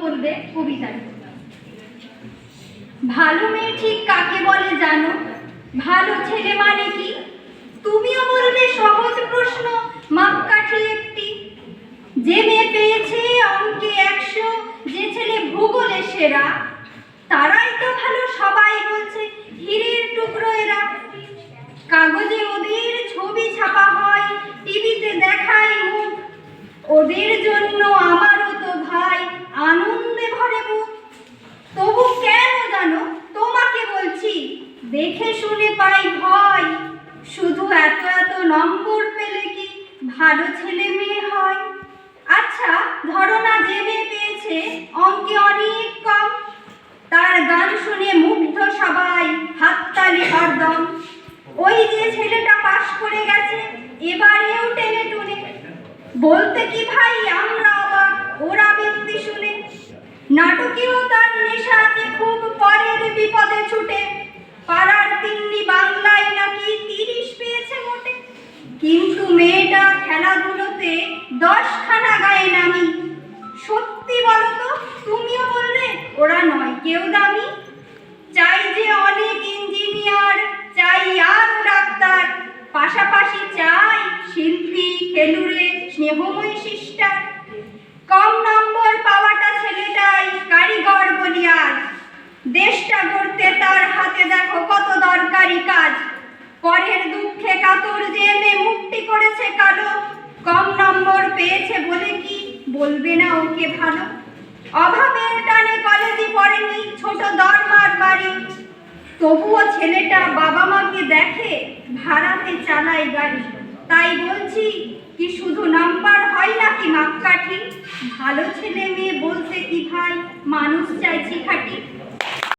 বলবে কবিতায়। ভালো মেয়ে ঠিক কাকে বলে জানো? ভালো ছেলে মানে কি? তুমিও বলবে সহজ প্রশ্ন, মাপকাঠি একটি। যে মেয়ে পেয়েছে অঙ্কে 100, যে ছেলে ভূগোলে সেরা, তারাই তো ভালো, সবাই বলছে হীরের টুকরো এরা। কাগজে ওদের ছবি ছাপা হয়, টিভিতে দেখায় মুখ, ওদের জন্য আমারও তো ভাই আনন্দে ভরে বুক। তবু কেন জানো তোমাকে বলছি, দেখে শুনে পাই ভয়, শুধু এত এত নম্বর পেলে কি ভালো ছেলে মেয়ে হয়? আচ্ছা ধরো না যে মেয়ে পেয়েছে অঙ্কে অনেক কম, তার গান শুনে মুগ্ধ সবাই, হাততালি হরদম। ওই যে ছেলেটা পাশ করে গেছে এবারেও টেনে টুনে, বলতে কি ভাই আমরা অবাক ওরা ব্যক্তি শুনে। নাটকেও তার নেশা আছে খুব, পরের বিপদে ছুটে, পাড়ার তিন্নি বাংলায় নাকি 30 পেয়েছে মোটে। কিন্তু মেয়েটা খেলাধুলোতে 10খানা গায়ে নামি। সত্যি বলো তো, তুমিও বললে ওরা নয় কেউ দামি। চাই যে অনেক ইঞ্জিনিয়ার, চাই আর ডাক্তার, পাশাপাশি চাই শিল্পী, খেলুড়ে, স্নেহময়ী সিস্টার। কম নম্বর পাওয়াটা ছেলেটাই কারিগর বলি আজ, দেশটা গড়তে তার হাতে দেখো কত দরকারি কাজ। পরের দুঃখে কাতর যে মেয়ে মুক্তি করেছে কালো, কম নম্বর পেয়েছে বলে কি বলবে না ওকে ভালো? অভাবের টানে কলেজে পড়েনি, ছোট দরমার বাড়ি, তবুও ছেলেটা বাবা মাকে দেখে ভাড়াতে চালায় গাড়ি। তাই বলছি কি শুধু নাম্বার হয় নাকি মাপকাঠি? ভালো ছেলে মেয়ে বলতে কি ভাই মানুষ চাইছি খাঁটি।